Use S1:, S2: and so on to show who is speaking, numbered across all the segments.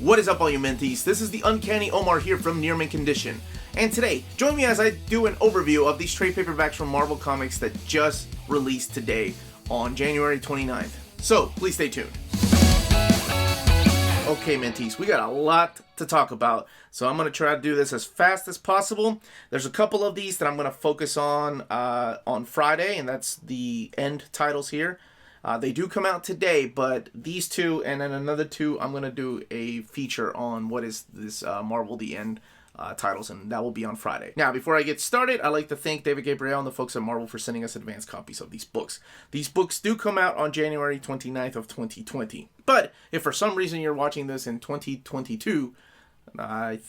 S1: What is up, all you mentees? This is the Uncanny Omar here from Near Mint Condition. And today, join me as I do an overview of these trade paperbacks from Marvel Comics that just released today on January 29th. So, please stay tuned. Okay, mentees, we got a lot to talk about, so I'm going to try to do this as fast as possible. There's a couple of these that I'm going to focus on Friday, and that's the end titles here. They do come out today, but these two and then another two, I'm going to do a feature on what is this Marvel The End titles, and that will be on Friday. Now, before I get started, I'd like to thank David Gabriel and the folks at Marvel for sending us advanced copies of these books. These books do come out on January 29th of 2020. But if for some reason you're watching this in 2022, I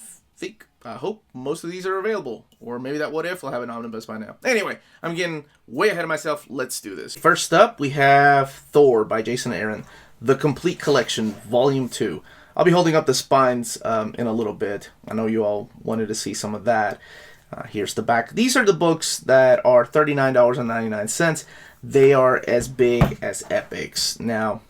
S1: hope most of these are available. Or maybe that What If will have an omnibus by now. Anyway, I'm getting way ahead of myself. Let's do this. First up, we have Thor by Jason Aaron, The Complete Collection, Volume 2. I'll be holding up the spines in a little bit. I know you all wanted to see some of that. Here's the back. These are the books that are $39.99. They are as big as epics. Now,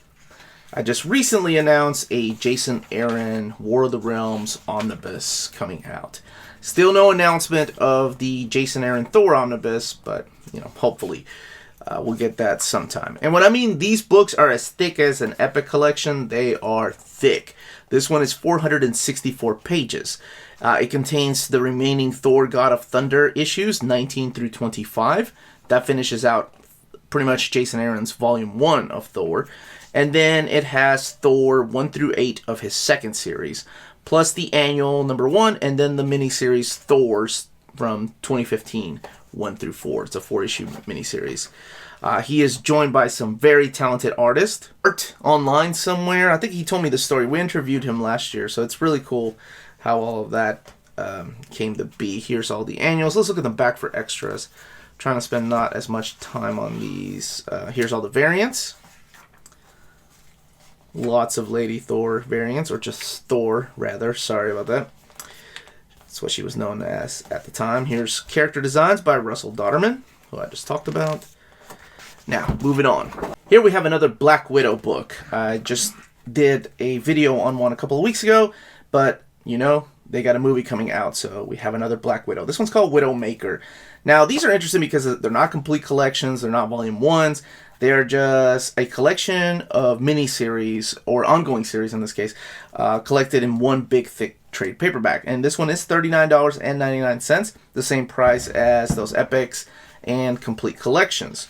S1: I just recently announced a Jason Aaron War of the Realms omnibus coming out. Still no announcement of the Jason Aaron Thor omnibus, but, hopefully we'll get that sometime. And when I mean these books are as thick as an epic collection, they are thick. This one is 464 pages. It contains the remaining Thor God of Thunder issues, 19 through 25. That finishes out pretty much Jason Aaron's Volume 1 of Thor. And then it has Thor 1 through 8 of his second series, plus the annual number 1, and then the miniseries Thor's from 2015, 1 through 4. It's a 4-issue miniseries. He is joined by some very talented artists. Art online somewhere. I think he told me the story. We interviewed him last year, so it's really cool how all of that came to be. Here's all the annuals. Let's look at the back for extras. I'm trying to spend not as much time on these. Here's all the variants. Lots of Lady Thor variants, or just Thor, rather. Sorry about that. That's what she was known as at the time. Here's character designs by Russell Dauterman, who I just talked about. Now, moving on. Here we have another Black Widow book. I just did a video on one a couple of weeks ago, but, they got a movie coming out, so we have another Black Widow. This one's called Widowmaker. Now, these are interesting because they're not complete collections, they're not volume 1s, they're just a collection of miniseries, or ongoing series in this case, collected in one big, thick trade paperback. And this one is $39.99, the same price as those epics and complete collections.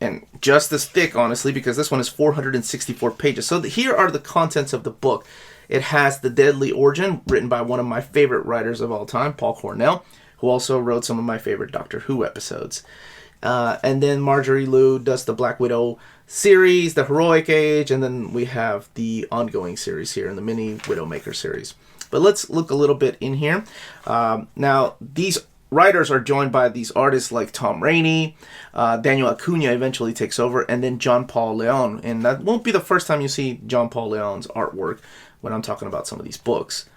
S1: And just as thick, honestly, because this one is 464 pages. So here are the contents of the book. It has The Deadly Origin, written by one of my favorite writers of all time, Paul Cornell, who also wrote some of my favorite Doctor Who episodes. And then Marjorie Liu does the Black Widow series, the Heroic Age, and then we have the ongoing series here in the mini Widowmaker series. But let's look a little bit in here. Now, these writers are joined by these artists like Tom Rainey, Daniel Acuna eventually takes over, and then John Paul Leon. And that won't be the first time you see John Paul Leon's artwork when I'm talking about some of these books.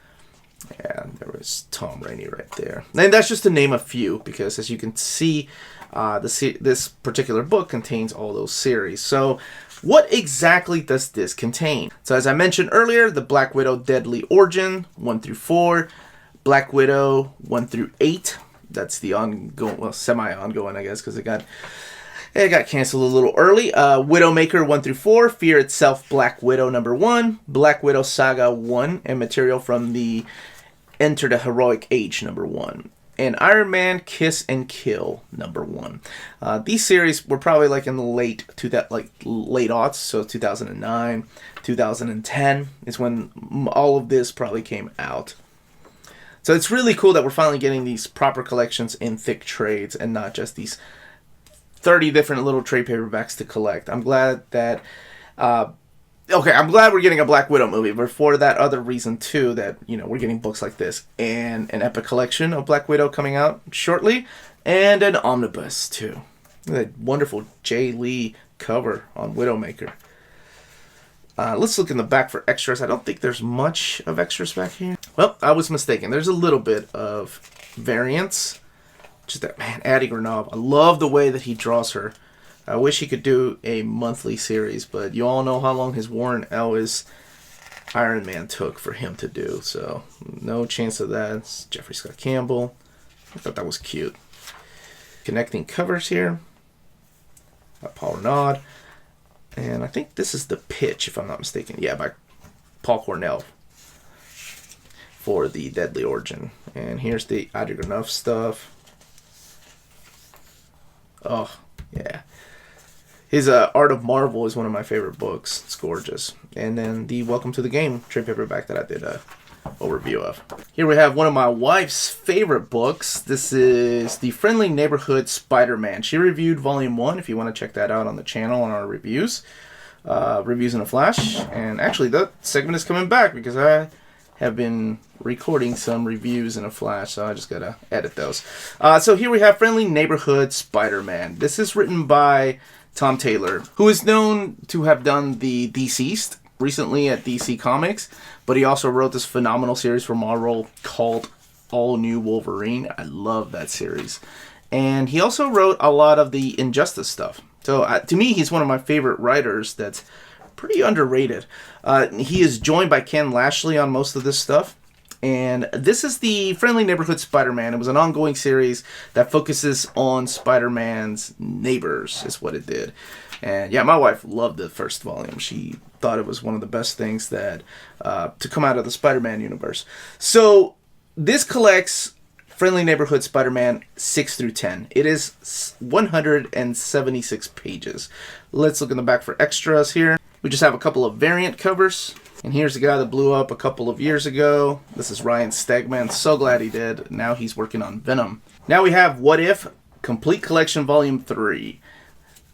S1: And there was Tom Rainey right there. And that's just to name a few, because as you can see, this particular book contains all those series. So what exactly does this contain? So as I mentioned earlier, the Black Widow Deadly Origin, 1 through 4. Black Widow, 1 through 8. That's the ongoing, well, semi-ongoing, I guess, because it got canceled a little early. Widowmaker 1 through 4, Fear Itself, Black Widow number 1, Black Widow Saga 1, and material from the Enter the Heroic Age number 1, and Iron Man Kiss and Kill number 1. These series were probably like in the late aughts, so 2009, 2010 is when all of this probably came out. So it's really cool that we're finally getting these proper collections in thick trades and not just these 30 different little trade paperbacks to collect. I'm glad that, I'm glad we're getting a Black Widow movie, but for that other reason too, that, we're getting books like this and an epic collection of Black Widow coming out shortly, and an omnibus too. That wonderful Jay Lee cover on Widowmaker. Let's look in the back for extras. I don't think there's much of extras back here. Well, I was mistaken. There's a little bit of variance. Just that, man, Addie Grenov. I love the way that he draws her. I wish he could do a monthly series, but you all know how long his Warren Ellis Iron Man took for him to do. So no chance of that. It's Jeffrey Scott Campbell. I thought that was cute. Connecting covers here by Paul Renaud. And I think this is The Pitch, if I'm not mistaken. Yeah, by Paul Cornell for the Deadly Origin. And here's the Adi Granov stuff. Oh, yeah. His Art of Marvel is one of my favorite books. It's gorgeous. And then the Welcome to the Game trade paperback that I did a overview of. Here we have one of my wife's favorite books. This is The Friendly Neighborhood Spider-Man. She reviewed Volume 1, if you want to check that out on the channel on our reviews. Reviews in a Flash. And actually, that segment is coming back because I have been recording some reviews in a Flash, so I just gotta edit those. So here we have Friendly Neighborhood Spider-Man. This is written by Tom Taylor, who is known to have done the Deceased recently at DC Comics, but he also wrote this phenomenal series for Marvel called All New Wolverine. I love that series. And he also wrote a lot of the Injustice stuff. So to me, he's one of my favorite writers that's pretty underrated. He is joined by Ken Lashley on most of this stuff. And this is the Friendly Neighborhood Spider-Man. It was an ongoing series that focuses on Spider-Man's neighbors, is what it did. And yeah, my wife loved the first volume. She thought it was one of the best things that to come out of the Spider-Man universe. So this collects Friendly Neighborhood Spider-Man 6 through 10. It is 176 pages. Let's look in the back for extras here. We just have a couple of variant covers. And here's the guy that blew up a couple of years ago. This is Ryan Stegman. So glad he did. Now he's working on Venom. Now we have What If Complete Collection Volume 3.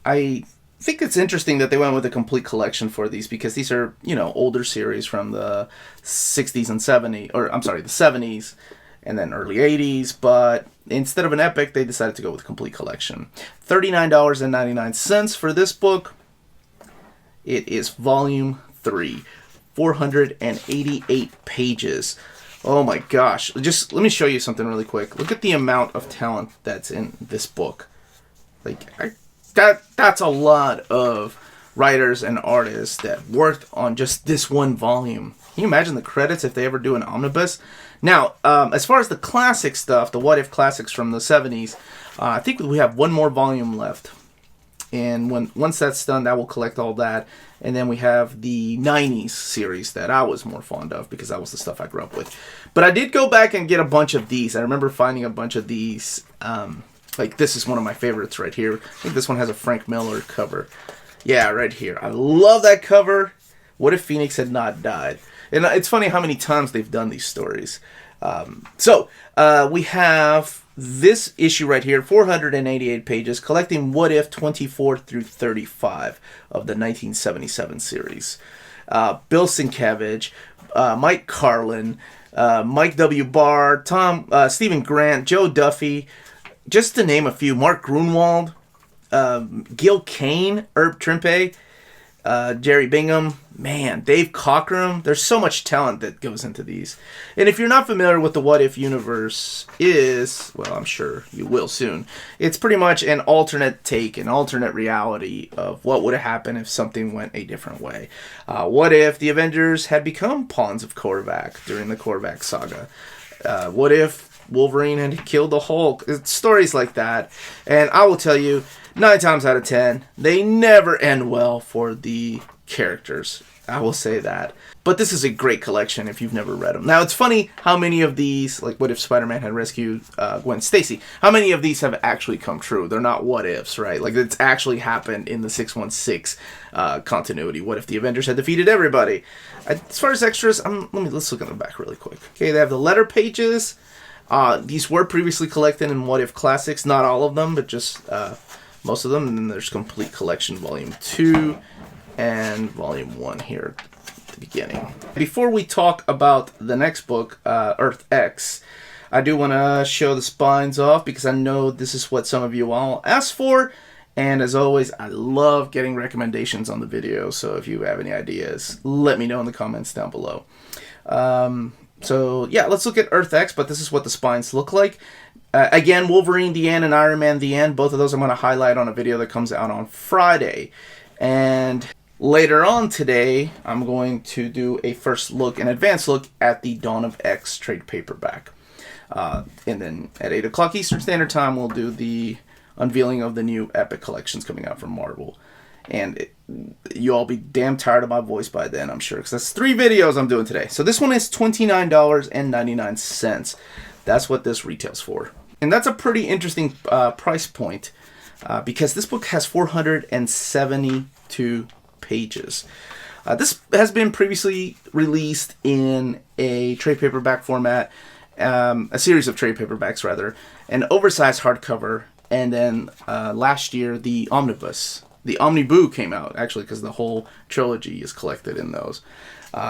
S1: I think it's interesting that they went with a complete collection for these because these are, older series from the 60s and 70s, or I'm sorry, the 70s and then early 80s. But instead of an epic, they decided to go with a complete collection. $39.99 for this book. It is Volume 3. 488 pages. Oh my gosh. Just let me show you something really quick. Look at the amount of talent that's in this book. That's a lot of writers and artists that worked on just this one volume. Can you imagine the credits if they ever do an omnibus? Now, as far as the classic stuff, the What If classics from the 70s, I think we have one more volume left. And once that's done, that will collect all that. And then we have the 90s series that I was more fond of because that was the stuff I grew up with. But I did go back and get a bunch of these. I remember finding a bunch of these. This is one of my favorites right here. I think this one has a Frank Miller cover. Yeah, right here. I love that cover. What if Phoenix had not died? And it's funny how many times they've done these stories. We have this issue right here, 488 pages, collecting What If 24 through 35 of the 1977 series. Bill Sienkiewicz, Mike Carlin, Mike W. Barr, Stephen Grant, Joe Duffy, just to name a few. Mark Grunwald, Gil Kane, Herb Trimpe, Jerry Bingham, Dave Cockrum. There's so much talent that goes into these. And if you're not familiar with the What If universe is, well, I'm sure you will soon. It's pretty much an alternate take, an alternate reality of what would have happened if something went a different way. What if the Avengers had become pawns of Korvac during the Korvac saga? What if Wolverine had killed the Hulk? It's stories like that. And I will tell you, 9 times out of 10, they never end well for the characters. I will say that. But this is a great collection if you've never read them. Now, it's funny how many of these, like What If Spider-Man had rescued Gwen Stacy, how many of these have actually come true? They're not what ifs, right? Like, it's actually happened in the 616 continuity. What if the Avengers had defeated everybody? As far as extras, let's look at the back really quick. Okay, they have the letter pages. These were previously collected in What If Classics. Not all of them, but just most of them. And then there's Complete Collection Volume 2 and Volume 1 here at the beginning. Before we talk about the next book, Earth X, I do want to show the spines off because I know this is what some of you all asked for. And as always, I love getting recommendations on the video. So if you have any ideas, let me know in the comments down below. So yeah, let's look at Earth X, but this is what the spines look like. Again, Wolverine, the end, and Iron Man, the end. Both of those I'm going to highlight on a video that comes out on Friday. And Later on today, I'm going to do a first look, an advanced look at the Dawn of X trade paperback. And then at 8 o'clock Eastern Standard Time, we'll do the unveiling of the new Epic collections coming out from Marvel. And you'll all be damn tired of my voice by then, I'm sure, because that's 3 videos I'm doing today. So this one is $29.99. That's what this retails for. And that's a pretty interesting price point because this book has 472 pages. This has been previously released in a trade paperback format, a series of trade paperbacks rather, an oversized hardcover, and then last year the omnibus. The Omniboo came out, actually, because the whole trilogy is collected in those.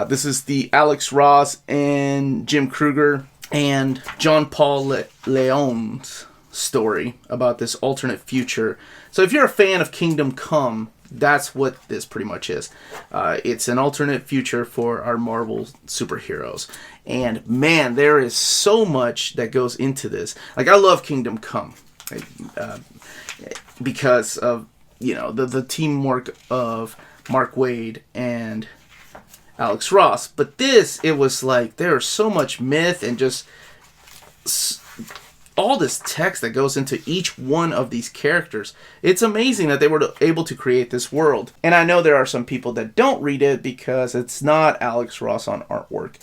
S1: This is the Alex Ross and Jim Krueger and John Paul Leon's story about this alternate future. So if you're a fan of Kingdom Come, that's what this pretty much is. It's an alternate future for our Marvel superheroes. And man, there is so much that goes into this. Like, I love Kingdom Come because of, you know, the teamwork of Mark Waid and Alex Ross. But this, it was like, there's so much myth and just all this text that goes into each one of these characters. It's amazing that they were able to create this world. And I know there are some people that don't read it because it's not Alex Ross on artwork.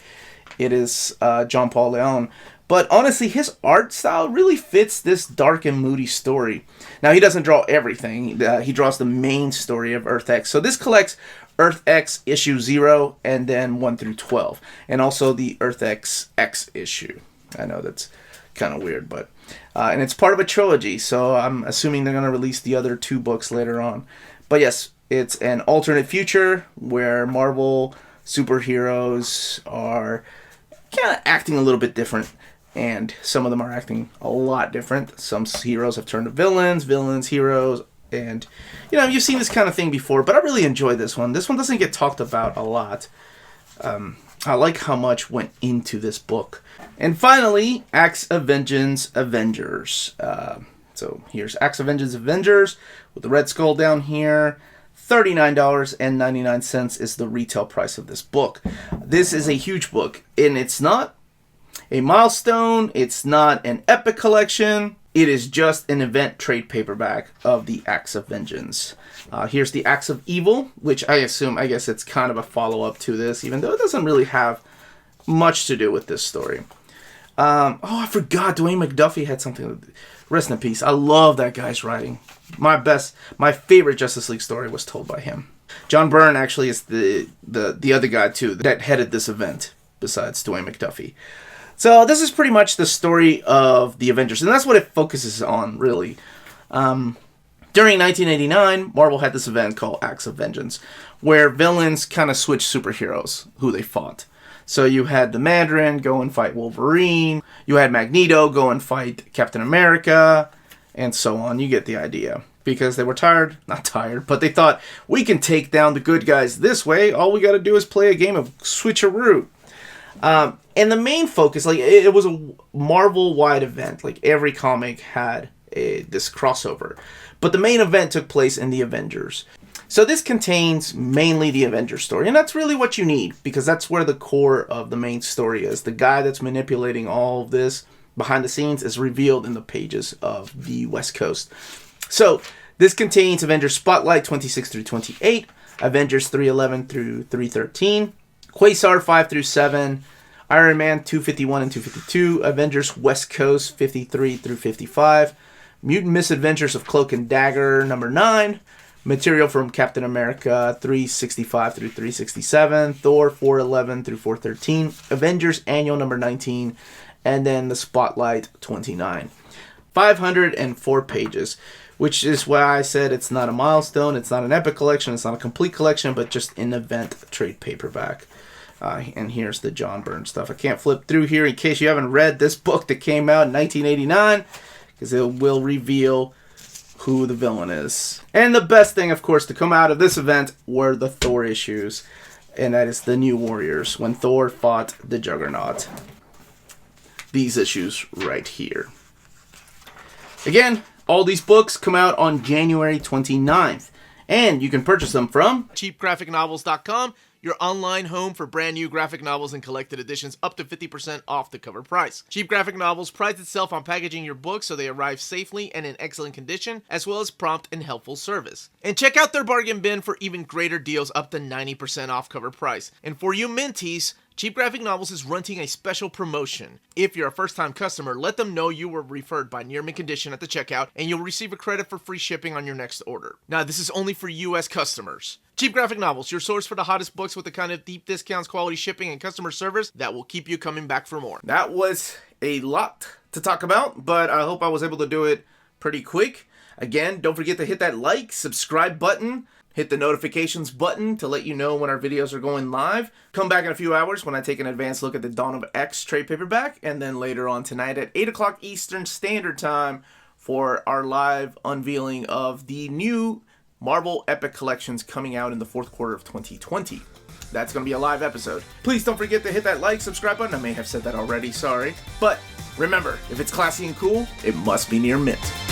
S1: It is John Paul Leon. But honestly, his art style really fits this dark and moody story. Now, he doesn't draw everything. He draws the main story of Earth X. So this collects Earth X issue 0 and then 1 through 12. And also the Earth X X issue. I know that's kind of weird, but... and it's part of a trilogy, so I'm assuming they're going to release the other 2 books later on. But yes, it's an alternate future where Marvel superheroes are kind of acting a little bit different. And some of them are acting a lot different. Some heroes have turned to villains, heroes. And, you know, you've seen this kind of thing before. But I really enjoy this one. This one doesn't get talked about a lot. I like how much went into this book. And finally, Axe of Vengeance Avengers. So here's Axe of Vengeance Avengers with the Red Skull down here. $39.99 is the retail price of this book. This is a huge book. And it's not a milestone, it's not an epic collection, it is just an event trade paperback of the Axe of Vengeance. Here's the Axe of Evil, which I guess it's kind of a follow-up to this, even though it doesn't really have much to do with this story. I forgot, Dwayne McDuffie had something, rest in peace. I love that guy's writing. My favorite Justice League story was told by him. John Byrne actually is the other guy too that headed this event, besides Dwayne McDuffie. So this is pretty much the story of the Avengers, and that's what it focuses on, really. During 1989, Marvel had this event called Axe of Vengeance, where villains kind of switched superheroes, who they fought. So you had the Mandarin go and fight Wolverine, you had Magneto go and fight Captain America, and so on. You get the idea. Because they were not tired, but they thought, we can take down the good guys this way, all we gotta do is play a game of switcheroo. And the main focus, like, it was a Marvel-wide event. Like, every comic had this crossover. But the main event took place in the Avengers. So this contains mainly the Avengers story. And that's really what you need, because that's where the core of the main story is. The guy that's manipulating all of this behind the scenes is revealed in the pages of the West Coast. So this contains Avengers Spotlight 26 through 28, Avengers 311 through 313, Quasar 5 through 7, Iron Man 251 and 252, Avengers West Coast 53 through 55, Mutant Misadventures of Cloak and Dagger number 9, material from Captain America 365 through 367, Thor 411 through 413, Avengers Annual number 19, and then the Spotlight 29. 504 pages, which is why I said it's not a milestone, it's not an epic collection, it's not a complete collection, but just an event trade paperback. And here's the John Byrne stuff. I can't flip through here in case you haven't read this book that came out in 1989, because it will reveal who the villain is. And the best thing, of course, to come out of this event were the Thor issues, and that is the New Warriors, when Thor fought the Juggernaut. These issues right here. Again, all these books come out on January 29th. And you can purchase them from cheapgraphicnovels.com, your online home for brand new graphic novels and collected editions up to 50% off the cover price. Cheap Graphic Novels prides itself on packaging your books so they arrive safely and in excellent condition, as well as prompt and helpful service. And check out their bargain bin for even greater deals up to 90% off cover price. And for you Minties, Cheap Graphic Novels is running a special promotion. If you're a first-time customer, let them know you were referred by Near Mint Condition at the checkout, and you'll receive a credit for free shipping on your next order. Now, this is only for U.S. customers. Cheap Graphic Novels, your source for the hottest books with the kind of deep discounts, quality shipping, and customer service that will keep you coming back for more. That was a lot to talk about, but I hope I was able to do it pretty quick. Again, don't forget to hit that like, subscribe button. Hit the notifications button to let you know when our videos are going live. Come back in a few hours when I take an advanced look at the Dawn of X trade paperback. And then later on tonight at 8 o'clock Eastern Standard Time for our live unveiling of the new Marvel Epic Collections coming out in the fourth quarter of 2020. That's going to be a live episode. Please don't forget to hit that like, subscribe button. I may have said that already, sorry. But remember, if it's classy and cool, it must be Near Mint.